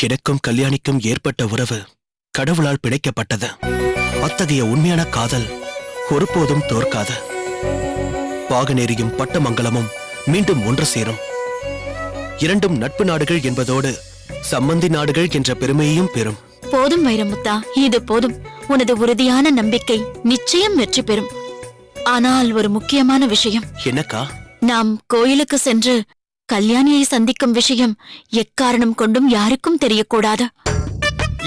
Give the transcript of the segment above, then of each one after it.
எனக்கும் கல்யாணிக்கும் ஏற்பட்ட உறவு கடவுளால் பிணைக்கப்பட்டது. அத்தகைய உண்மையான காதல் ஒருபோதும் தோற்காது. பாகநேரியும் பட்டமங்கலமும் மீண்டும் ஒன்று சேரும். இரண்டும் நட்பு நாடுகள் என்பதோடு சம்பந்தி நாடுகள் என்ற பெருமையையும் பெறும். போதும் வைரமுத்தா, இது போதும். உனது உறுதியான நம்பிக்கை நிச்சயம் வெற்றி பெறும். ஆனால் ஒரு முக்கியமான விஷயம். என்னக்கா? நாம் கோயிலுக்கு சென்று கல்யாணியை சந்திக்கும் விஷயம் எக்காரணம் கொண்டும் யாருக்கும் தெரியக்கூடாது.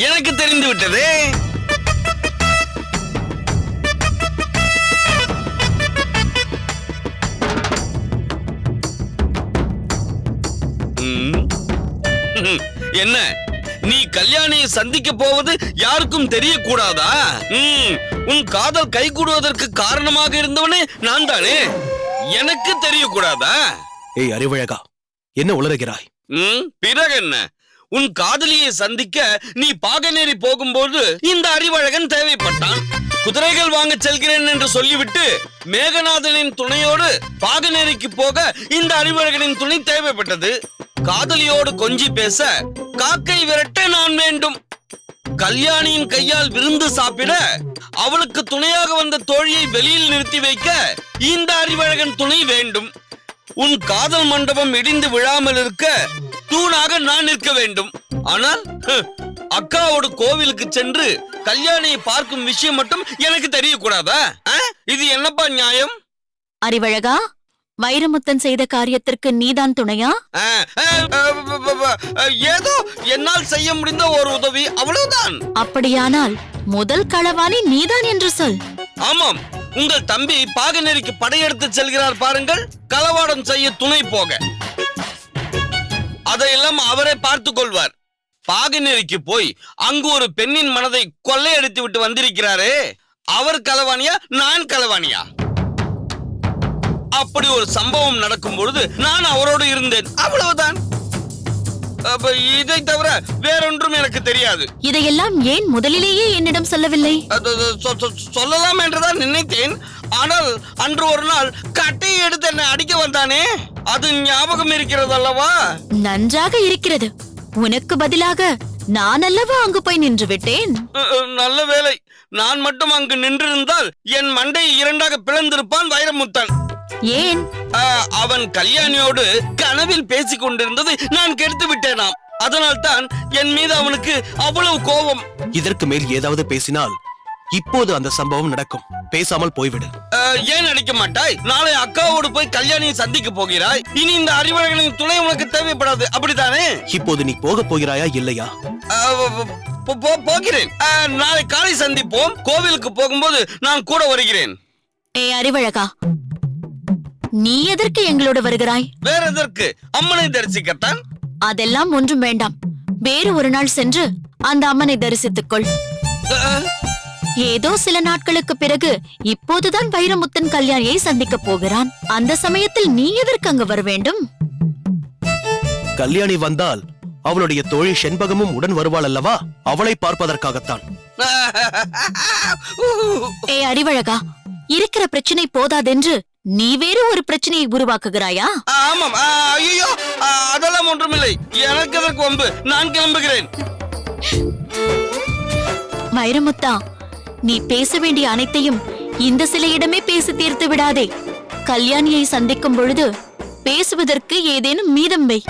எனக்கு தெரிந்து விட்டது. என்ன, நீ கல்யாணியை சந்திக்க போவது யாருக்கும் தெரியக்கூடாதா? உன் காதல் கைகூடுவதற்கு காரணமாக இருந்தவனே நான் தானே, எனக்கு தெரியக்கூடாதா? ஏய் அறிவழகா, என்ன உளறுகிறாய்? பிறகு என்ன? உன் காதலியை சந்திக்க நீ பாகநேரி போகும்போது இந்த அறிவழகன் தேவைப்பட்டான். குதிரைகள் வாங்க செல்கிறேன் என்று சொல்லிவிட்டு மேகநாதனின் துணையோடு பாகநேரிக்கு போக இந்த அறிவழகனின் துணை தேவைப்பட்டது. காதலியோடு கொஞ்சி பேச காக்கை விரட்ட நான் வேண்டும். கல்யாணியின் கையால் விருந்து சாப்பிட அவளுக்கு துணையாக வந்த தோழியை வெளியில் நிறுத்தி வைக்க இந்த அறிவழகன் துணை வேண்டும். உன் காதல் மண்டபம் இடிந்து விழாமல் இருக்க தூணாக நான் நிற்க வேண்டும். ஆனால் அக்காவோடு கோவிலுக்கு சென்று கல்யாணியை பார்க்கும் விஷயம் மட்டும் எனக்கு தெரியக்கூடாதா? இது என்னப்பா நியாயம்? அறிவழகா, வைரமுத்தன் செய்த காரியத்திற்கு நீதான் துணையா? ஏதோ என்னால் செய்ய முடிந்த ஒரு உதவி, அவ்வளவுதான். அப்படியானால் முதல் களவாணி நீதான் என்று சொல். ஆமாம், உங்கள் தம்பி பாகநேரிக்கு படையெடுத்து செல்கிறார் பாருங்கள், களவாடம் செய்ய துணை போக. அதையெல்லாம் அவரே பார்த்துக் கொள்வார். பாகநேரிக்கு போய் அங்கு ஒரு பெண்ணின் மனதை கொள்ளையடித்து விட்டு வந்திருக்கிறாரே, அவர் களவாணியா நான் களவாணியா? அப்படி ஒரு சம்பவம் நடக்கும் பொழுது நான் அவரோடு இருந்தேன், அவ்வளவுதான். இதை தவிர வேறொன்றும் எனக்கு தெரியாது. இதையெல்லாம் ஏன் முதலிலேயே என்னிடம் சொல்லவில்லை? சொல்லலாம் என்றுதான் நினைத்தேன். ஆனால் அன்று ஒரு நாள் கட்டையை எடுத்து என்னை அடிக்க வந்தானே, அது ஞாபகம் இருக்கிறது அல்லவா? நன்றாக இருக்கிறது. உனக்கு பதிலாக நான் அல்லவா அங்கு போய் நின்று விட்டேன். நல்ல வேலை, நான் மட்டும் அங்கு நின்றிருந்தால் என் மண்டையை இரண்டாக பிளந்திருப்பான் வைரமுத்தன். ஏன்? அவன் கல்யாணியோடு கனவில் பேசிக் கொண்டிருந்ததை நான் கெடுத்து விட்டேனாம். அதனால் தான் என் மீது அவனுக்கு அவ்வளவு கோபம். இதற்கு மேல் ஏதாவது பேசினால் இப்போது அந்த சம்பவம் நடக்கும். பேசாமல் போய்விடு. ஏன் அடிக்க மாட்டாய்? நாளை அக்காவோடு போய் கல்யாணியை சந்திக்க போகிறாய். இனி இந்த அறிவழகனின் துணை உனக்கு தேவைப்படாது, அப்படித்தானே? இப்போது நீ போக போகிறாயா இல்லையா? போகிறேன். நாளை காலை சந்திப்போம். கோவிலுக்கு போகும்போது நான் கூட வருகிறேன். அறிவழகா, நீ எதற்கு எங்களோடு வருகிறாய்? வேற எதற்கு? அம்மனை தரிசிக்கத்தான். அதெல்லாம் ஒன்றும் வேண்டாம். வேறு ஒரு நாள் சென்று அந்த அம்மனை தரிசித்துக்கொள். ஏதோ சில நாட்களுக்கு பிறகு இப்போதுதான் வைரமுத்தன் கல்யாணியை சந்திக்க போகிறான். அந்த சமயத்தில் நீ எதற்கு அங்கு வர வேண்டும்? கல்யாணி வந்தால் அவளுடைய தோழி செண்பகமும் உடன் வருவாள் அல்லவா? அவளை பார்ப்பதற்காகத்தான். அறிவழகா, இருக்கிற பிரச்சனை போதாதென்று நீ வேறு ஒரு பிரச்சனையை உருவாக்குகிறாயா? ஆமாம். ஐயோ, அதெல்லாம் ஒன்றுமில்லை. எனக்கு எதற்கு வம்பு? நான் கிளம்புகிறேன். வைரமுத்தா, நீ பேச வேண்டிய அனைத்தையும் இந்த சிலையிடமே பேசி தீர்த்து விடாதே. கல்யாணியை சந்திக்கும் பொழுது பேசுவதற்கு ஏதேனும் மீதம் வை.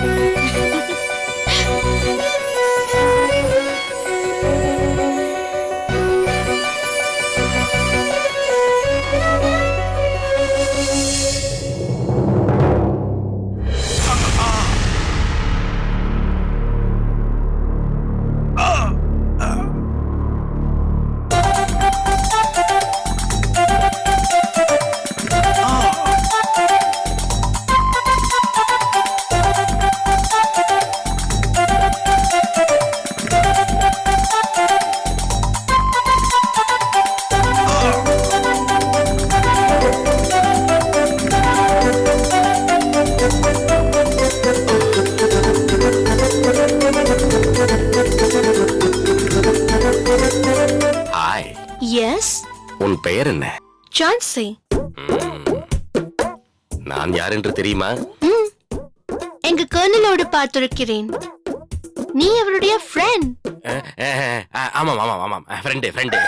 உன் பெயர் என்ன? ஜான்சி. நான் யார் என்று தெரியுமா? எங்க கர்னலோடு பார்த்திருக்கிறேன். நீ அவளுடைய ஃப்ரெண்ட். ஆமாம் ஆமாம் ஆமாம் ஃப்ரெண்டு ஃப்ரெண்டு.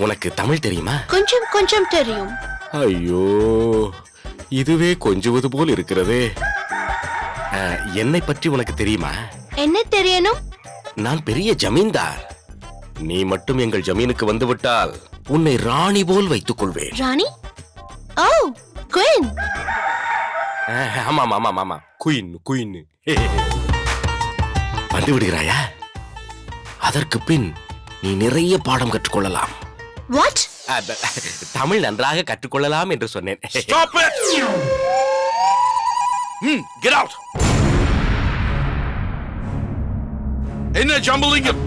உனக்கு தமிழ் தெரியுமா? கொஞ்சம் கொஞ்சம் தெரியும். ஐயோ, இதுவே கொஞ்சுவது போல் இருக்கிறதே. என்னை பற்றி உனக்கு தெரியுமா? என்ன தெரியணும்? நான் பெரிய ஜமீன்தார். நீ மட்டும் எங்கள் ஜமீனுக்கு வந்து விட்டால் உன்னை ராணி போல் வைத்துக் கொள்வேன். ராணி? ஓ, குயின். ஆமாம் ஆமாம் ஆமாம், குயின் குயின். வந்து விடுகிறாயா? அதற்கு பின் நீ நிறைய பாடம் கற்றுக்கொள்ளலாம். What? தமிழ் நன்றாக கற்றுக்கொள்ளலாம் என்று சொன்னேன். Stop it! Get out! என்ன ஜம்பலிங்கம்?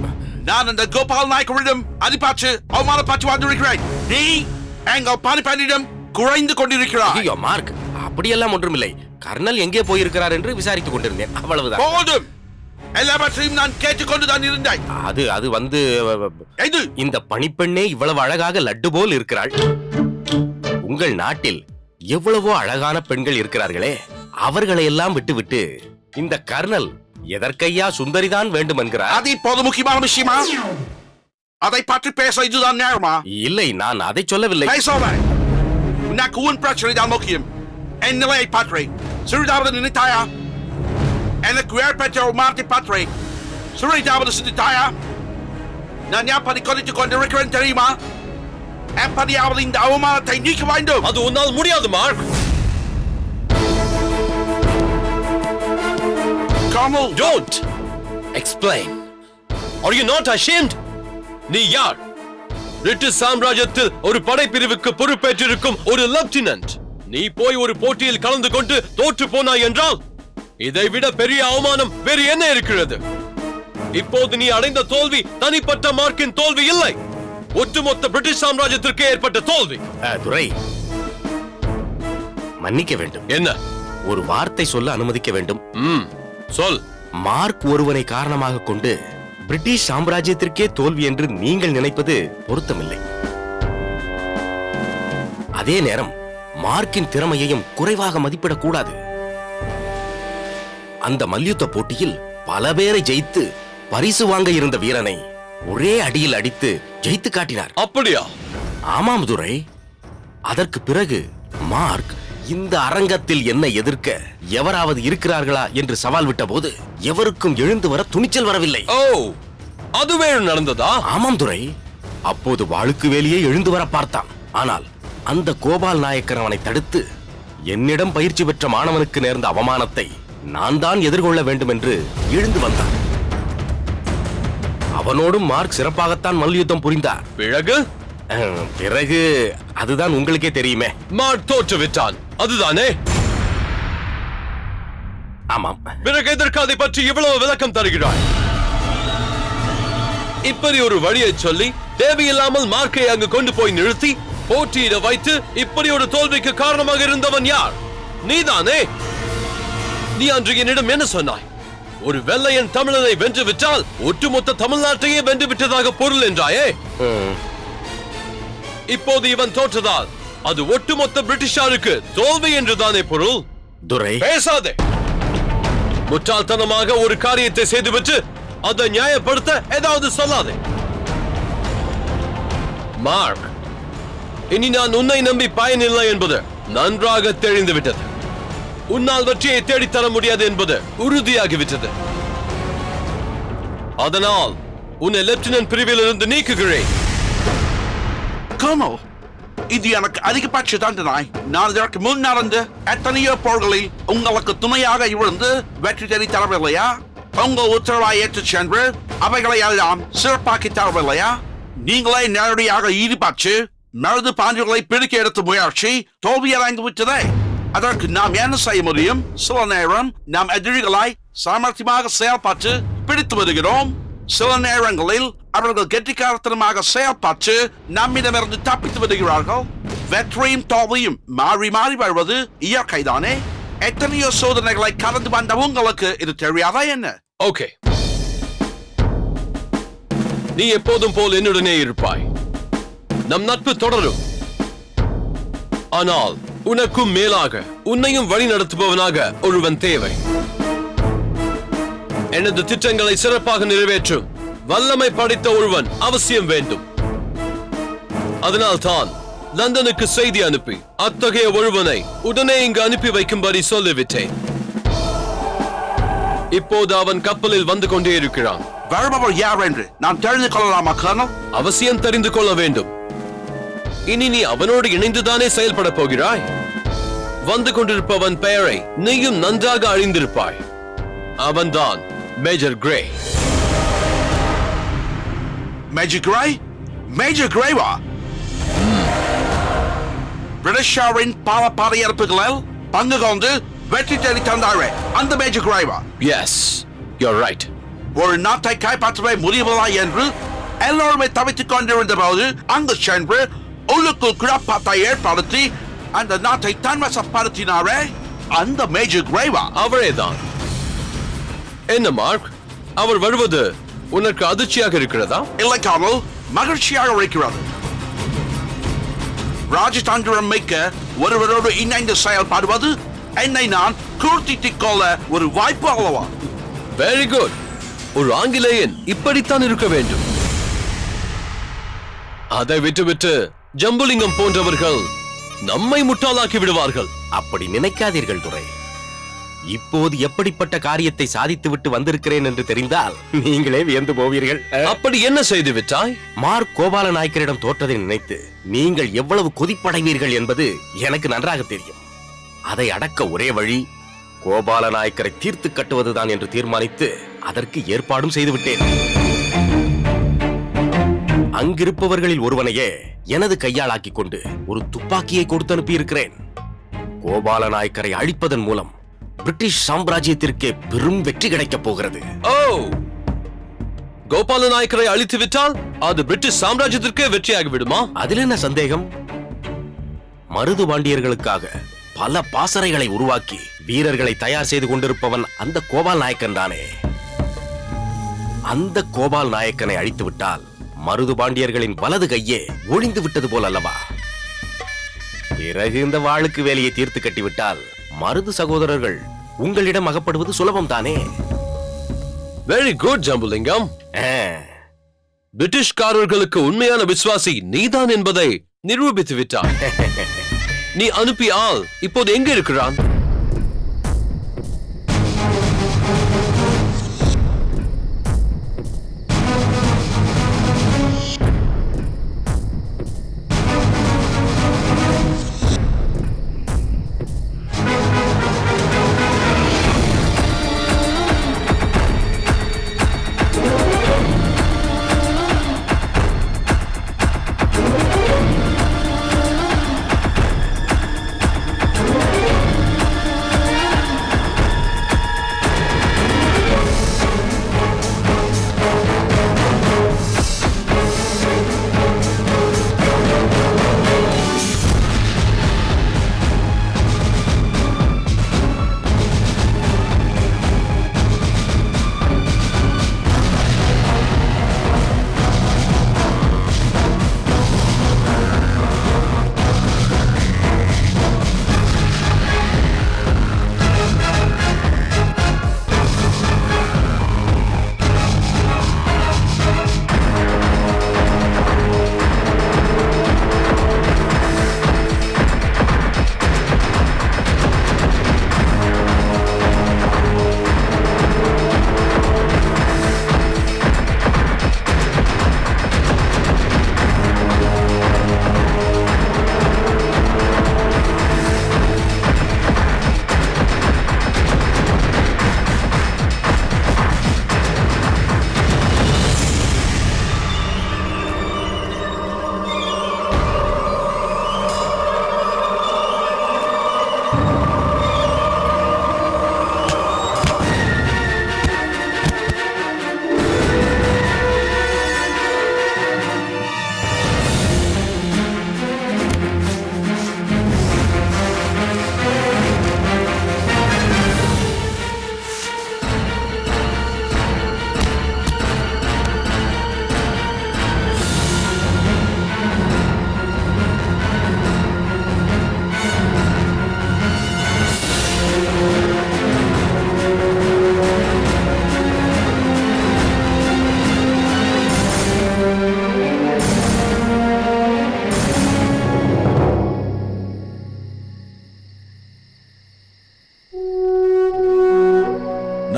நான் அந்த கோபால் நாயக்கரிடம் அடிபாச்சு அவமானப்பாச்சு வந்திருக்கிறேன். நீ எங்கள் பானிபானிடம் குறைந்து கொண்டிருக்கிறாய். ஐயோ மார்க், அப்படியெல்லாம் ஒன்றுமில்லை. கர்னல் எங்கே போயிருக்கிறார் என்று விசாரித்துக் கொண்டிருந்தேன், அவ்வளவுதான். போதும், எல்லாவற்றையும் நான் கேட்டுக்கொண்டுதான் இருந்தேன். அது வந்து எது? இந்த பணிப்பெண்ணே இவ்வளவு அழகாக லட்டு போல் இருக்கிறாள். உங்கள் நாட்டில் எவ்வளவோ அழகான பெண்கள் இருக்கிறார்களே, அவர்களை எல்லாம் விட்டுவிட்டு இந்த கர்னல் எதற்கையா சுந்தரிதான் வேண்டும் என்கிறார். அது இப்போது முக்கியமான விஷயமா? அதை பற்றி பேச இதுதான் நேரமா? இல்லை, நான் அதை சொல்லவில்லை. பேசாத. உனக்கு உன் பிரச்சனை தான் முக்கியம். என் நிலையை பற்றி சிறிதாவது நினைத்தாயா? எனக்கு ஏற்பட்ட ஒரு மாற்றத்தை பற்றி சிறிதாவது சிந்தித்தாயா? நான் எப்படி கொதித்துக் கொண்டிருக்கிறேன் தெரியுமா? எப்படியாவது இந்த அவமானத்தை நீக்க வேண்டும். அது உன்னால் முடியாது mark. Carmel, Don't explain. Are you not ashamed? நீ யார்? பிரிட்டிஷ் சாம்ராஜ்யத்தில் ஒரு படைப்பிரிவுக்கு பொறுப்பேற்றிருக்கும் ஒரு லெப்டினன்ட். நீ போய் ஒரு போட்டியில் கலந்து கொண்டு தோற்று போனாய் என்றால் இதை விட பெரிய அவமானம் வேறு என்ன இருக்கிறது? இப்போது நீ அடைந்த தோல்வி தனிப்பட்ட மார்க்கின் தோல்வி இல்லை, ஒட்டுமொத்த பிரிட்டிஷ் சாம்ராஜ்யத்திற்கு ஏற்பட்ட தோல்வி. துரை, மன்னிக்க வேண்டும். என்ன? ஒரு வார்த்தை சொல்ல அனுமதிக்க வேண்டும். சொல். மார்க் ஒருவனை காரணமாக கொண்டு பிரிட்டிஷ் சாம்ராஜ்யத்திற்கே தோல்வி என்று நீங்கள் நினைப்பது பொருத்தமில்லை. அதே நேரம் மார்க்கின் திறமையையும் குறைவாக மதிப்பிடக் கூடாது. அந்த மல்யுத்த போட்டியில் பல பேரை ஜெயித்து பரிசு வாங்க இருந்த வீரனை ஒரே அடியில் அடித்து ஜெயித்து காட்டினார். அப்படியா? ஆமாம் துரை. அதற்கு பிறகு மார்க் இந்த அரங்கத்தில் என்ன எதிர்க்க எவராவது இருக்கிறார்களா என்று சவால் விட்ட போது எவருக்கும் எழுந்து வர துணிச்சல் வரவில்லை. ஓ, அதுவே நடந்ததா? ஆமாம் துரை. அப்போது வாளுக்கு வேலியே எழுந்து வர பார்த்தான். ஆனால் அந்த கோபால் நாயக்கர் அவனை தடுத்து, என்னிடம் பயிற்சி பெற்ற மாணவனுக்கு நேர்ந்த அவமானத்தை நான் தான் எதிர்கொள்ள வேண்டும் என்று எழுந்து வந்தான். அவனோடும் மார்க் சிறப்பாகத்தான் மல்யுத்தம் புரிந்தார். பிறகு அதுதான் உங்களுக்கே தெரியுமே. மார்க் தோற்று விட்டான், அதுதானே? ஆமாம். பிறகு எதற்கு அதை பற்றி இவ்வளவு விளக்கம் தருகிறாய்? இப்படி ஒரு வழியை சொல்லி தேவையில்லாமல் மார்க்கை அங்கு கொண்டு போய் நிறுத்தி போட்டியிட வைத்து இப்படி ஒரு தோல்விக்கு காரணமாக இருந்தவன் யார்? நீதானே? நீ அன்று என்னிடம் என்ன சொன்னாய்? ஒரு வெள்ளையன் தமிழனை வென்று விட்டால் ஒட்டுமொத்த தமிழ்நாட்டையே வென்று விட்டதாக பொருள் என்றாயே. இப்போது இவன் தோற்றதால் அது ஒட்டுமொத்த பிரிட்டிஷாருக்கு தோல்வி என்றுதானே பொருள்? துரை, பேசாதே. முட்டாள்தனமாக ஒரு காரியத்தை செய்துவிட்டு அதை நியாயப்படுத்த ஏதாவது சொல்லாதே. மார்க், இனி நான் உன்னை நம்பி பயனில்லை என்பது நன்றாக தெரிந்துவிட்டது. உன்னால் வெற்றியை தேடித்தர முடியாது என்பது உறுதியாகிவிட்டது. அதனால் உன்னை லெப்டினன்ட் பிரிவில் இருந்து நீக்குகிறேன். Colonel, இது எனக்கு அதிகபட்ச தண்டனை. நான் இதற்கு முன் நடந்த எத்தனையோ போர்களில் உங்களுக்கு துணையாக இருந்து வெற்றி தேடி தரவில்லையா? உங்கள் உத்தரவாய் ஏற்றுச் சென்று அவைகளை எல்லாம் சிறப்பாக்கி தரவில்லையா? நீங்களே நேரடியாக ஈடுபட்டு மருது பாண்டியர்களை பிடிக்க எடுத்த முயற்சி தோல்வியடைந்து விட்டதே. அதற்கு நாம் என்ன செய்ய முடியும்? சில நேரம் நாம் எதிரிகளை சாமர்த்தியமாக செயல்பட்டு பிடித்து வருகிறோம். சில நேரங்களில் அவர்கள் கெட்டிக்காரத்தனமாக செயல்பட்டு நம்மிடமிருந்து தப்பித்து விடுகிறார்கள். வெற்றியும் தோல்வியும் மாறி மாறி வருவது இயற்கைதானே. எத்தனையோ சோதனைகளை கடந்து வந்த உங்களுக்கு இது தெரியாதா என்ன? ஓகே, நீ எப்போதும் போல் என்னுடனே இருப்பாய். நம் நட்பு தொடரும். ஆனால் உனக்கும் மேலாக உன்னையும் வழி நடத்துபவனாக ஒருவன் தேவை. எனது திட்டங்களை சிறப்பாக நிறைவேற்றும் வல்லமை படைத்த ஒருவன் அவசியம் வேண்டும். அதனால்தான் லண்டனுக்கு செய்தி அனுப்பி அத்தகைய ஒருவனை உடனே இங்கு அனுப்பி வைக்கும்படி சொல்லிவிட்டேன். இப்போது அவன் கப்பலில் வந்து கொண்டே இருக்கிறான். வருபவர் யார் என்று நான் தெரிந்து கொள்ளலாமா கர்னல்? அவசியம் தெரிந்து கொள்ள வேண்டும். இனி நீ அவனோடு இணைந்துதானே செயல்பட போகிறாய். வந்து கொண்டிருப்பவன் பெயரை நீயும் நன்றாக அறிந்திருப்பாய். அவன்தான் major Grey. Major Grey? Major கிரேவா? பிரிட்டிஷாரின் பல படையெடுப்புகளில் பங்கு கொண்டு வெற்றி தேடி தந்தாரே அந்த மேஜர் கிரேவா? Yes, you're right. ஒரு நாட்டை கைப்பற்றவே முடியவில்லை என்று எல்லோருமே தவித்துக் கொண்டிருந்த போது அங்கு சென்று உள்ளுக்குள் குழப்பத்தை ஏற்படுத்தி அந்த நாட்டை தன்வசப்படுத்தினாரே அந்த மேஜர் கிரேவா? அவரேதான். என்ன மார்க், அவர் வருவது உனக்கு அதிர்ச்சியாக இருக்கிறதா? இல்லை கர்னல், மகிழ்ச்சியாக இருக்கிறது. ராஜதந்திரம் மிக்க ஒருவரோடு இணைந்து செயல்படுவது என்னை நான் கூர்த்திட்டுக் கொள்ள ஒரு வாய்ப்பு அல்லவா? Very good. ஒரு ஆங்கிலேயன் இப்படித்தான் இருக்க வேண்டும். அதை விட்டுவிட்டு ஜம்புலிங்கம் போன்றவர்கள் நம்மை முட்டாளாக்கி விடுவார்கள். அப்படி நினைக்காதீர்கள் துரை. இப்போது எப்படிப்பட்ட காரியத்தை சாதித்து விட்டு வந்திருக்கிறேன் என்று தெரிந்தால் நீங்களே வியந்து போவீர்கள். அப்படி என்ன செய்து விட்டாய்? மார்க் கோபால நாயக்கரிடம் தோற்றதை நினைத்து நீங்கள் எவ்வளவு கொதிப்படைவீர்கள் என்பது எனக்கு நன்றாக தெரியும். அதை அடக்க ஒரே வழி கோபால நாயக்கரை தீர்த்து கட்டுவதுதான் என்று தீர்மானித்து அதற்கு ஏற்பாடும் செய்துவிட்டேன். அங்கிருப்பவர்களில் ஒருவனையே எனது கையாளாக்கிக் கொண்டு ஒரு துப்பாக்கியை கொடுத்து அனுப்பியிருக்கிறேன். கோபால நாயக்கரை அழிப்பதன் மூலம் பிரிட்டிஷ் சாம்ராஜ்யத்திற்கே பெரும் வெற்றி கிடைக்கப் போகிறது. ஓ, கோபால நாயக்கரை அழித்து விட்டால் அது பிரிட்டிஷ் சாம்ராஜ்யத்திற்கே வெற்றியாகி விடுமா? அதில் என்ன சந்தேகம்? மருது பாண்டியர்களுக்காக பல பாசறைகளை உருவாக்கி வீரர்களை தயார் செய்து கொண்டிருப்பவன் அந்த கோபால் நாயக்கன் தானே. அந்த கோபால் நாயக்கனை அழித்து விட்டால் மருது பாண்டியர்களின் வலது கையே ஒழிந்து விட்டது போல் அல்லவா? பிறகு இந்த வாளுக்கு வேலையை தீர்த்து கட்டிவிட்டால் மருது சகோதரர்கள் உங்களிடம் அகப்படுவது சுலபம் தானே. Very good Jambulingam. பிரிட்டிஷ்காரர்களுக்கு உண்மையான விசுவாசி நீதான் என்பதை நிரூபித்து விட்டாய். நீ அனுப்பிய ஆள் இப்போது எங்க இருக்கிறான்?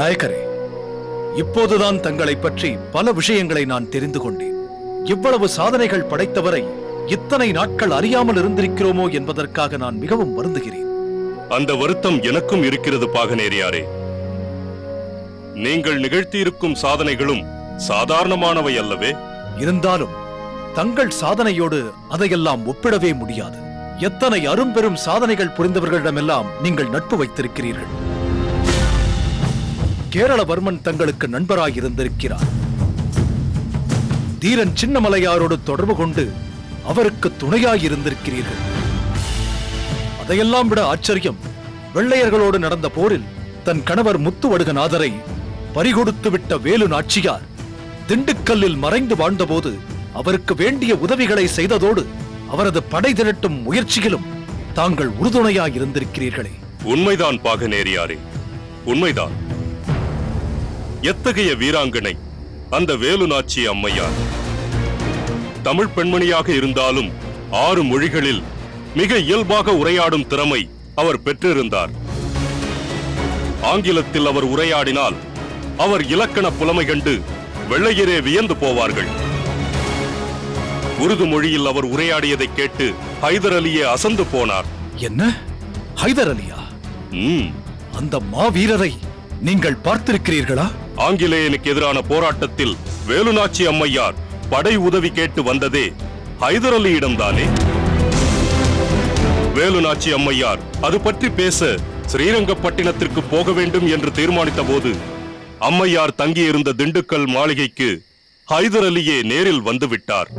நாயக்கரே, இப்போதுதான் தங்களை பற்றி பல விஷயங்களை நான் தெரிந்து கொண்டேன். இவ்வளவு சாதனைகள் படைத்தவரை இத்தனை நாட்கள் அறியாமல் இருந்திருக்கிறோமோ என்பதற்காக நான் மிகவும் வருந்துகிறேன். அந்த வருத்தம் எனக்கும் இருக்கிறது பாகனேரியாரே. நீங்கள் நிகழ்த்தியிருக்கும் சாதனைகளும் சாதாரணமானவை அல்லவே. இருந்தாலும் தங்கள் சாதனையோடு அதையெல்லாம் ஒப்பிடவே முடியாது. எத்தனை அரும்பெரும் சாதனைகள் புரிந்தவர்களிடமெல்லாம் நீங்கள் நட்பு வைத்திருக்கிறீர்கள். கேரளவர்மன் தங்களுக்கு நண்பராய் இருந்திருக்கிறார். தீரன் சின்னமலையாரோடு தொடர்பு கொண்டு அவருக்கு துணையாய் இருந்திருக்கிறீர்கள். அதையெல்லாம் விட ஆச்சரியம், வெள்ளையர்களோடு நடந்த போரில் தன் கணவர் முத்துவடுகநாதரை பறிகொடுத்து விட்ட வேலு நாச்சியார் திண்டுக்கல்லில் மறைந்து வாழ்ந்தபோது அவருக்கு வேண்டிய உதவிகளை செய்ததோடு அவரது படை திரட்டும் முயற்சியிலும் தாங்கள் உறுதுணையாய் இருந்திருக்கிறீர்களே. உண்மைதான் பாகனேரியாரே, உண்மைதான். எத்தகைய வீராங்கனை அந்த வேலுநாச்சி அம்மையார்! தமிழ் பெண்மணியாக இருந்தாலும் 6 மொழிகளில் மிக இயல்பாக உரையாடும் திறமை அவர் பெற்றிருந்தார். ஆங்கிலத்தில் அவர் உரையாடினால் அவர் இலக்கண புலமை கண்டு வெள்ளையரே வியந்து போவார்கள். உருது மொழியில் அவர் உரையாடியதை கேட்டு ஹைதர் அலியே அசந்து போனார். என்ன, ஹைதர் அலியா? அந்த மாவீரரை நீங்கள் பார்த்திருக்கிறீர்களா? ஆங்கிலேயனுக்கு எதிரான போராட்டத்தில் வேலுநாச்சி அம்மையார் படை உதவி கேட்டு வந்ததே ஹைதர் அலியிடம்தானே. வேலுநாச்சி அம்மையார் அது பற்றி பேச ஸ்ரீரங்கப்பட்டினத்திற்கு போக வேண்டும் என்று தீர்மானித்த போது அம்மையார் தங்கியிருந்த திண்டுக்கல் மாளிகைக்கு ஹைதர் அலியே நேரில் வந்துவிட்டார்.